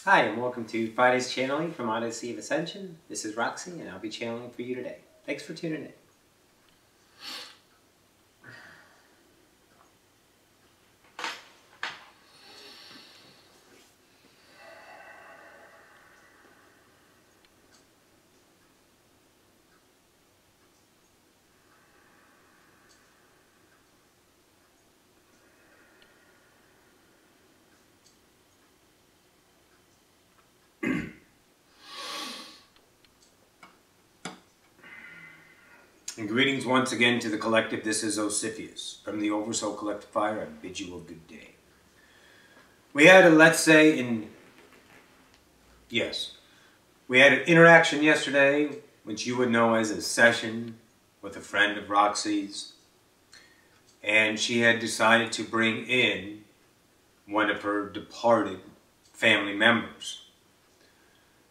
Hi, and welcome to Friday's channeling from Odyssey of Ascension. This is Roxanne, and I'll be channeling for you today. Thanks for tuning in. And greetings once again to the collective. This is Ocyphius from the Oversoul Collective Fire. I bid you a good day. We had we had an interaction yesterday, which you would know as a session with a friend of Roxy's. And she had decided to bring in one of her departed family members.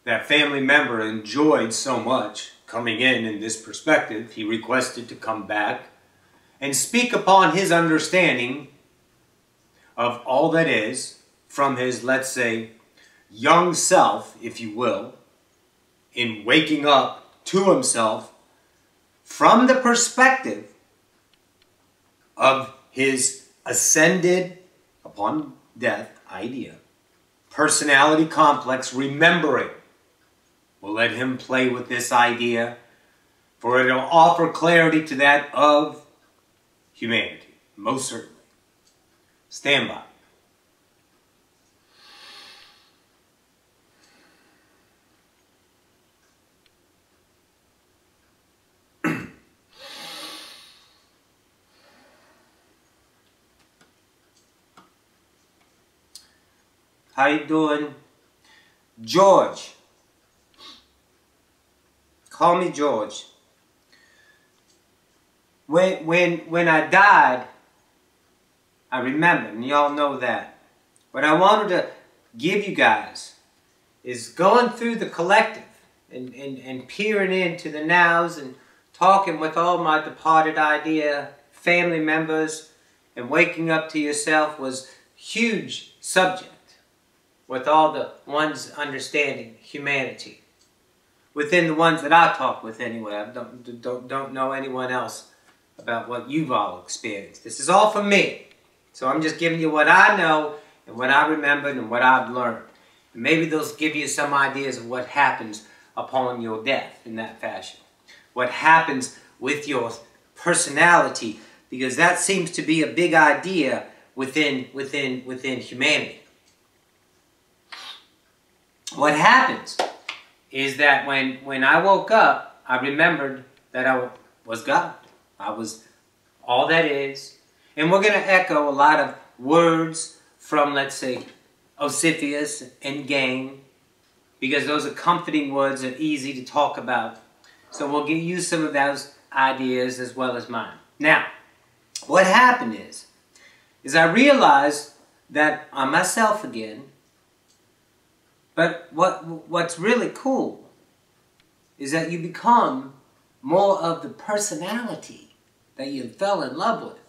That family member enjoyed so much coming in this perspective, he requested to come back and speak upon his understanding of all that is from his, let's say, young self, if you will, in waking up to himself from the perspective of his ascended, upon death, idea, personality complex, remembering. We'll let him play with this idea, for it'll offer clarity to that of humanity, most certainly. Stand by. How you doing? George. Call me George. When I died, I remember, and y'all know that. What I wanted to give you guys is going through the collective and peering into the nows and talking with all my departed idea, family members, and waking up to yourself was huge subject with all the ones understanding humanity. Within the ones that I talk with anyway. I don't know anyone else about what you've all experienced. This is all for me. So I'm just giving you what I know and what I remembered and what I've learned. And maybe those give you some ideas of what happens upon your death in that fashion. What happens with your personality, because that seems to be a big idea within humanity. What happens is that when I woke up, I remembered that I was God. I was all that is. And we're going to echo a lot of words from, let's say, Ocyphius and gang, because those are comforting words that are easy to talk about. So we'll use some of those ideas as well as mine. Now, what happened is I realized that I'm myself again. But what's really cool is that you become more of the personality that you fell in love with.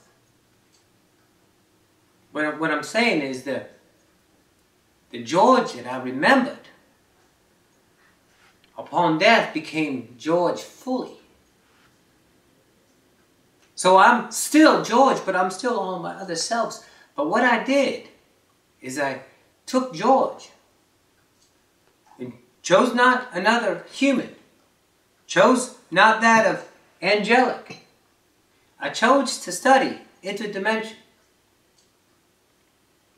What I'm saying is the George that I remembered upon death became George fully. So I'm still George, but I'm still all my other selves. But what I did is I took George and chose not another human, chose not that of angelic. I chose to study interdimension.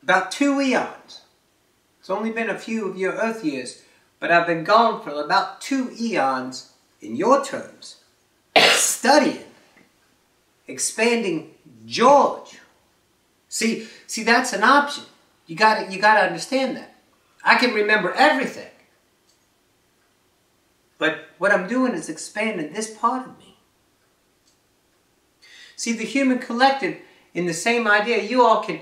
About 2 eons. It's only been a few of your Earth years, but I've been gone for about 2 eons in your terms, studying, expanding George. See, that's an option. You gotta understand that. I can remember everything. But what I'm doing is expanding this part of me. See, the human collective, in the same idea, you all can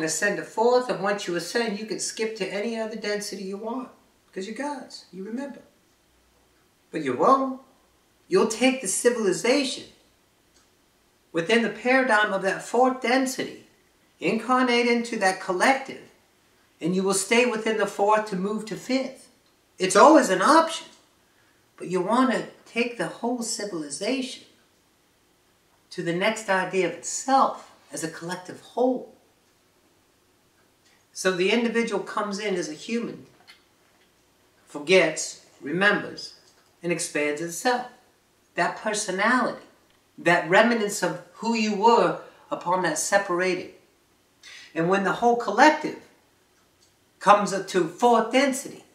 ascend to fourth, and once you ascend, you can skip to any other density you want. Because you're gods, you remember. But you won't. You'll take the civilization within the paradigm of that fourth density, incarnate into that collective, And you will stay within the fourth to move to fifth. It's always an option. But you want to take the whole civilization to the next idea of itself as a collective whole. So the individual comes in as a human, forgets, remembers, and expands itself. That personality, that remnants of who you were upon that separated. And when the whole collective comes up to fourth density,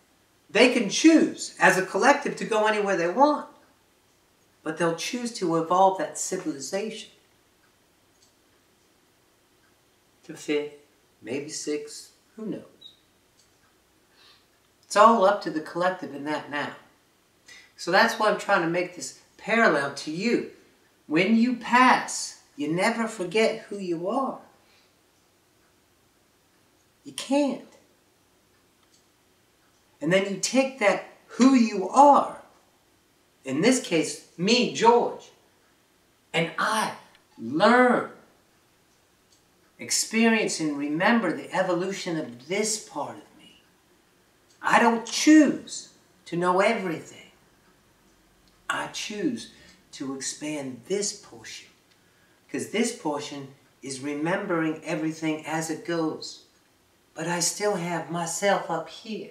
they can choose as a collective to go anywhere they want. But they'll choose to evolve that civilization to fifth, maybe sixth, who knows? It's all up to the collective in that now. So that's why I'm trying to make this parallel to you. When you pass, you never forget who you are. You can't. And then you take that who you are, in this case, me, George, and I learn, experience, and remember the evolution of this part of me. I don't choose to know everything. I choose to expand this portion, because this portion is remembering everything as it goes. But I still have myself up here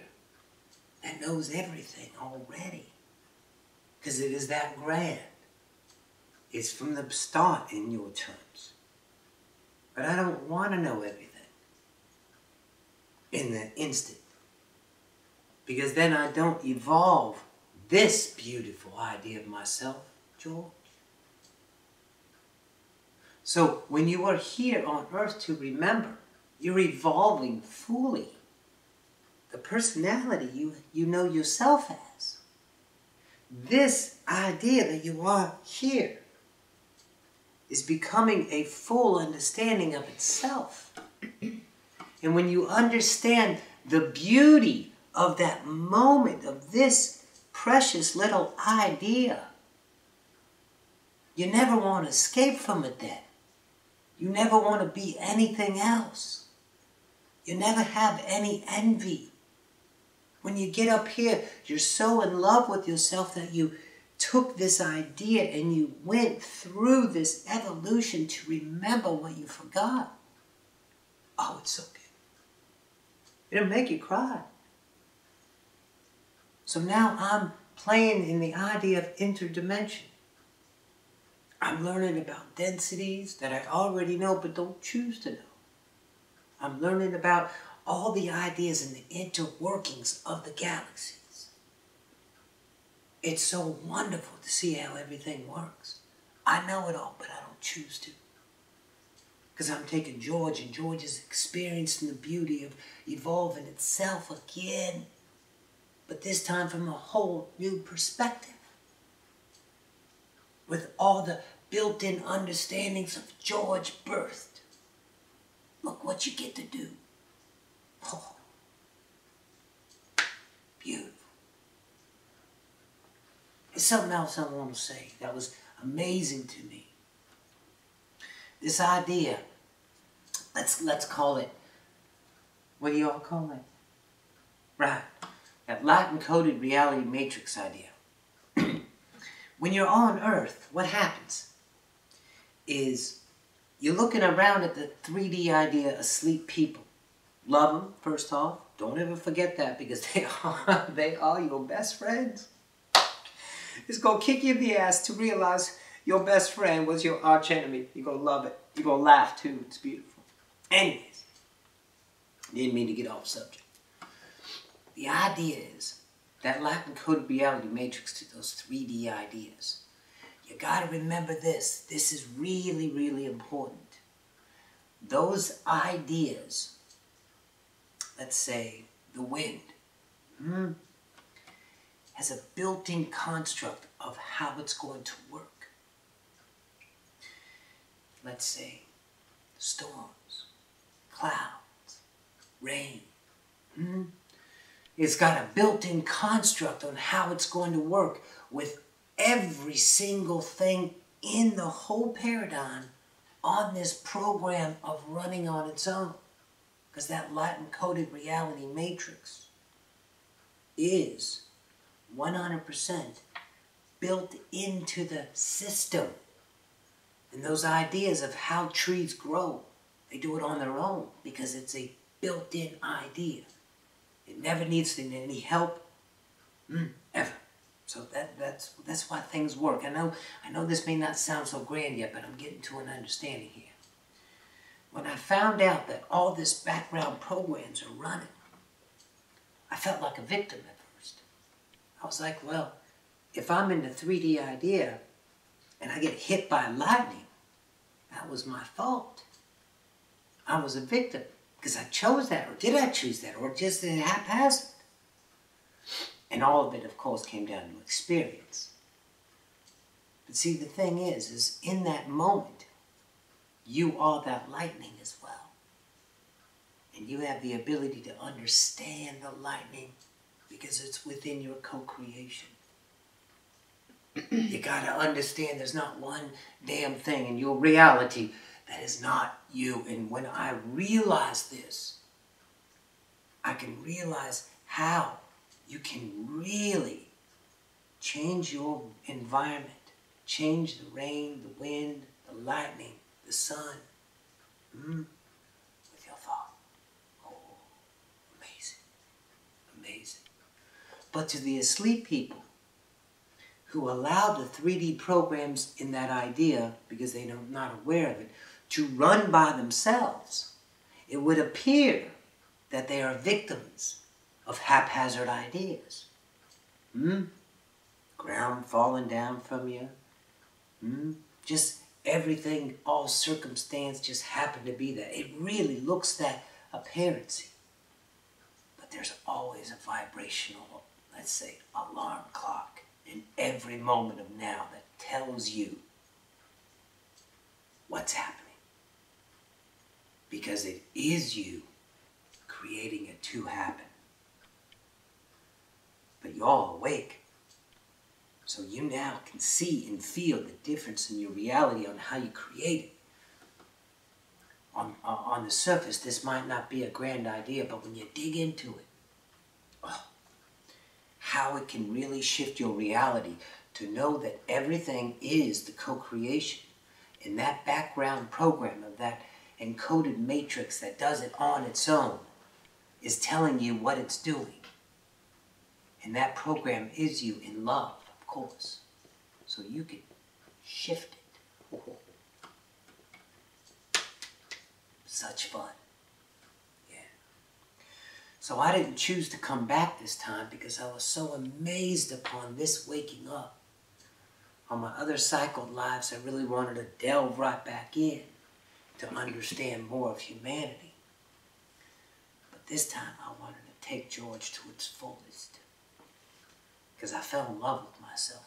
that knows everything already, because it is that grand. It's from the start in your terms. But I don't want to know everything in the instant, because then I don't evolve this beautiful idea of myself, George. So when you are here on earth to remember, you're evolving fully the personality you know yourself as. This idea that you are here is becoming a full understanding of itself. And when you understand the beauty of that moment, of this precious little idea, you never want to escape from it then. You never want to be anything else. You never have any envy. When you get up here, you're so in love with yourself that you took this idea and you went through this evolution to remember what you forgot. Oh, it's so good. It'll make you cry. So now I'm playing in the idea of interdimension. I'm learning about densities that I already know but don't choose to know. I'm learning about all the ideas and the interworkings of the galaxies. It's so wonderful to see how everything works. I know it all, but I don't choose to. Because I'm taking George, and George is experiencing the beauty of evolving itself again. But this time from a whole new perspective. With all the built-in understandings of George birthed. Look what you get to do. Oh, beautiful. There's something else I want to say that was amazing to me. This idea, let's call it, what do you all call it? Right, that Latin-coded reality matrix idea. When you're on Earth, what happens is you're looking around at the 3D idea, asleep people. Love them, first off. Don't ever forget that, because they are your best friends. It's going to kick you in the ass to realize your best friend was your arch enemy. You're going to love it. You're going to laugh too. It's beautiful. Anyways, didn't mean to get off subject. The idea is that Latin-coded reality matrix to those 3D ideas. You got to remember this. This is really, really important. Those ideas, let's say the wind, has a built-in construct of how it's going to work. Let's say storms, clouds, rain. It's got a built-in construct on how it's going to work with every single thing in the whole paradigm on this program of running on its own. Because that light-encoded reality matrix is 100% built into the system. And those ideas of how trees grow, they do it on their own because it's a built-in idea. It never needs any help, ever. So that's why things work. I know this may not sound so grand yet, but I'm getting to an understanding here. When I found out that all this background programs are running, I felt like a victim at first. I was like, well, if I'm in the 3D idea and I get hit by lightning, that was my fault. I was a victim because I chose that, or did I choose that, or just haphazard? And all of it, of course, came down to experience. But see, the thing is in that moment, you are that lightning as well. And you have the ability to understand the lightning because it's within your co-creation. You gotta understand there's not one damn thing in your reality that is not you. And when I realize this, I can realize how you can really change your environment, change the rain, the wind, the lightning, the sun, with your thought. Oh, amazing, amazing. But to the asleep people who allow the 3D programs in that idea, because they're not aware of it, to run by themselves, it would appear that they are victims of haphazard ideas. Ground falling down from you. Just everything, all circumstance just happened to be there. It really looks that appearance. But there's always a vibrational, let's say, alarm clock in every moment of now that tells you what's happening. Because it is you creating it to happen. But you're all awake. So you now can see and feel the difference in your reality on how you create it. On the surface, this might not be a grand idea, but when you dig into it, how it can really shift your reality to know that everything is the co-creation. And that background program of that encoded matrix that does it on its own is telling you what it's doing. And that program is you in love, of course. So you can shift it. Such fun. Yeah. So I didn't choose to come back this time because I was so amazed upon this waking up. On my other cycled lives, I really wanted to delve right back in to understand more of humanity. But this time I wanted to take George to its fullest. Because I fell in love with myself.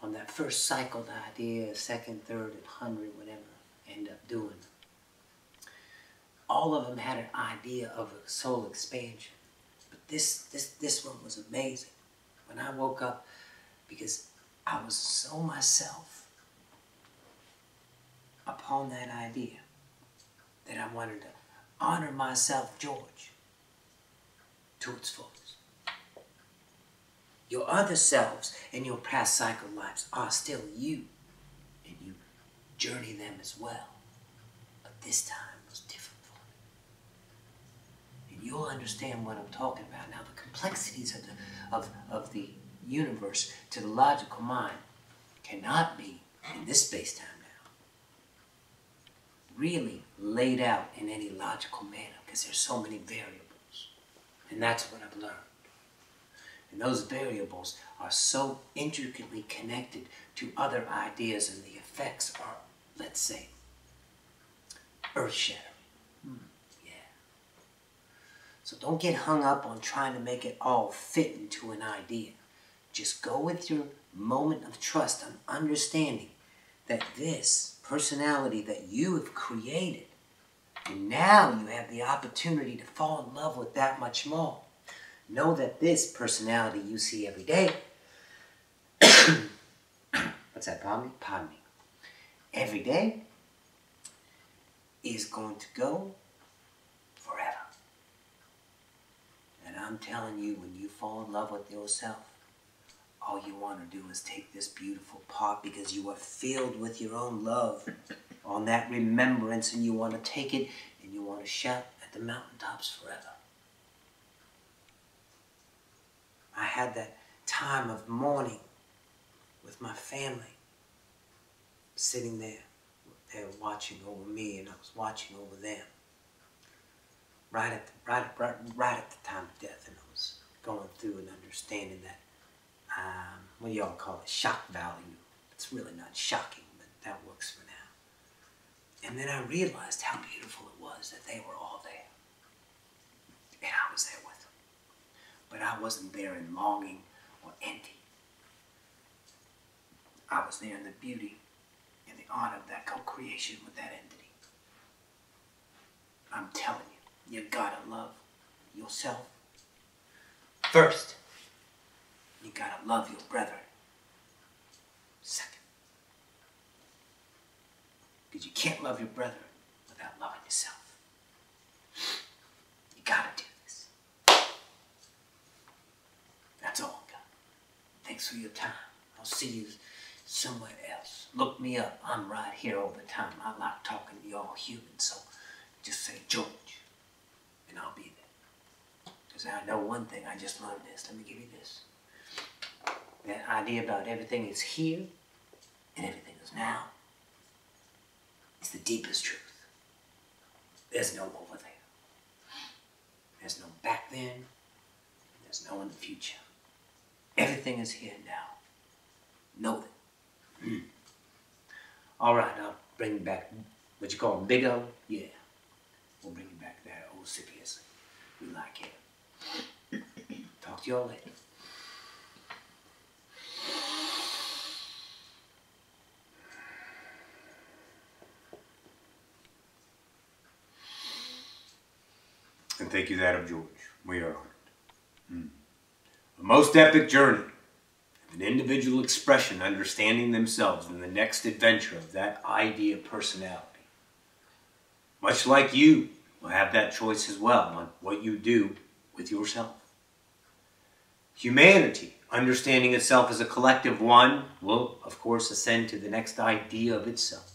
On that first cycled idea, second, third, and 100, whatever I end up doing. All of them had an idea of a soul expansion. But this one was amazing. When I woke up, because I was so myself upon that idea that I wanted to honor myself, George, to its fullest. Your other selves in your past cycle lives are still you, and you journey them as well. But this time was different for me. And you'll understand what I'm talking about. Now, the complexities of the universe to the logical mind cannot be, in this space-time now, really laid out in any logical manner because there's so many variables. And that's what I've learned. And those variables are so intricately connected to other ideas, and the effects are, let's say, earth-shattering. Yeah. So don't get hung up on trying to make it all fit into an idea. Just go with your moment of trust and understanding that this personality that you have created, and now you have the opportunity to fall in love with that much more. Know that this personality you see every day, what's that, pardon me? Pardon me. Every day is going to go I'm telling you, when you fall in love with yourself, all you want to do is take this beautiful pot because you are filled with your own love on that remembrance, and you want to take it and you want to shout at the mountaintops forever. I had that time of mourning with my family, sitting there. They were watching over me and I was watching over them. Right at the time of death, and I was going through and understanding that, what do y'all call it, shock value. It's really not shocking, but that works for now. And then I realized how beautiful it was that they were all there. And I was there with them. But I wasn't there in longing or envy. I was there in the beauty and the honor of that co-creation with that entity. I'm telling you, you gotta love yourself first. You gotta love your brethren second. Because you can't love your brethren without loving yourself. You gotta do this. That's all, God. Thanks for your time. I'll see you somewhere else. Look me up. I'm right here all the time. I like talking to y'all humans, so just say George, and I'll be there. Because I know one thing, I just learned this. Let me give you this. That idea about everything is here and everything is now is the deepest truth. There's no over there. There's no back then. There's no in the future. Everything is here now. Know that. All right, I'll bring you back, what you call him, Big O? Yeah. We'll bring you back there, Ocyphius. We like it. Talk to y'all later. And thank you that of George. We are honored. A most epic journey of an individual expression understanding themselves in the next adventure of that idea personality. Much like you will have that choice as well on what you do with yourself. Humanity, understanding itself as a collective one, will of course ascend to the next idea of itself,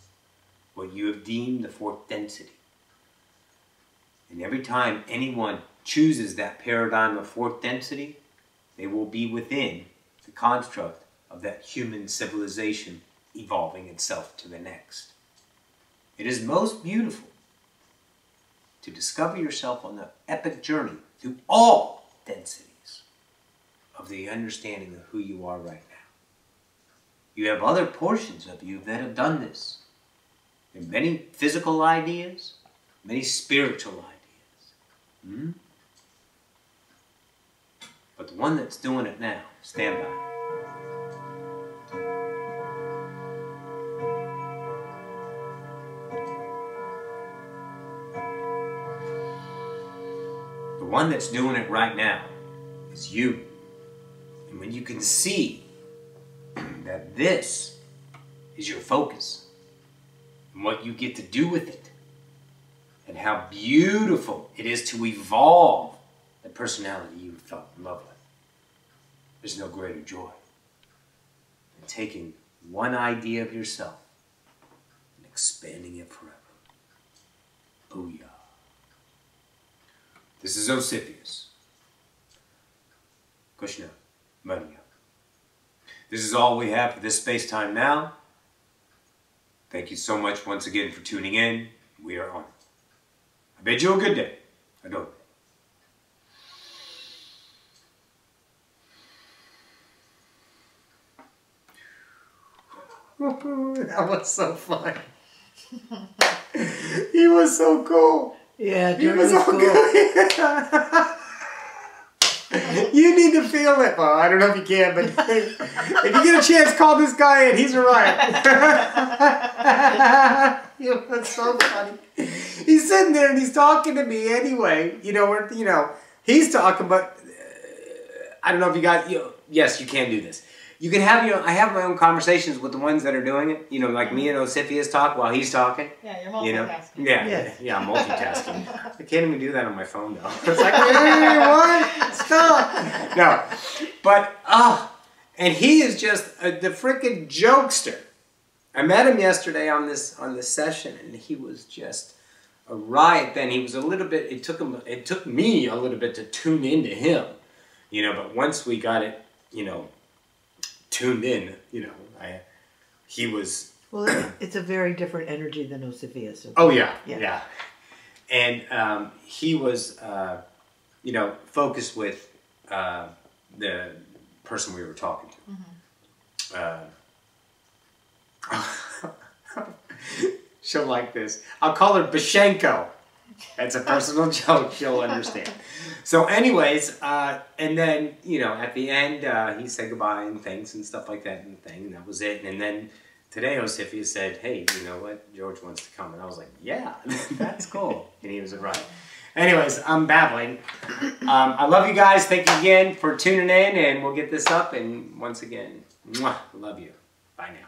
what you have deemed the fourth density. And every time anyone chooses that paradigm of fourth density, they will be within the construct of that human civilization evolving itself to the next. It is most beautiful to discover yourself on the epic journey through all densities of the understanding of who you are right now. You have other portions of you that have done this. There are many physical ideas, many spiritual ideas. But the one that's doing it now, stand by. The one that's doing it right now is you. And when you can see that this is your focus and what you get to do with it, and how beautiful it is to evolve the personality you fell in love with. There's no greater joy than taking one idea of yourself and expanding it forever. Booyah. This is Ocyphius. Kushna, Maria. This is all we have for this space-time now. Thank you so much once again for tuning in. We are honored. I bid you a good day. Adore. That was so fun. He was so cool. Yeah, he was so cool. You need to feel it. Well, I don't know if you can, but if you get a chance, call this guy in. He's a riot. It was so funny. He's sitting there and he's talking to me anyway. He's talking, but I don't know if you got. Yes, you can do this. You can have I have my own conversations with the ones that are doing it. Like me and Ocyphius talk while he's talking. Yeah, you're multitasking. Yeah, I'm multitasking. I can't even do that on my phone though. It's like, hey, what? No, but and he is just the freaking jokester. I met him yesterday on this session, and he was just a riot. Then he was a little bit. It took me a little bit to tune into him, you know. But once we got it, you know, tuned in, you know, he was. Well, it's a very different energy than Ocyphius. Okay? Oh yeah. And he was, you know, focused with the person we were talking to. She'll like this. I'll call her Bashenko. That's a personal joke. She'll understand. So anyways, and then, you know, at the end, he said goodbye and thanks and stuff like that and that was it. And then today Ocyphius said, hey, you know what? George wants to come. And I was like, yeah, that's cool. And he was right. Anyways, I'm babbling. I love you guys. Thank you again for tuning in, and we'll get this up. And once again, mwah, love you. Bye now.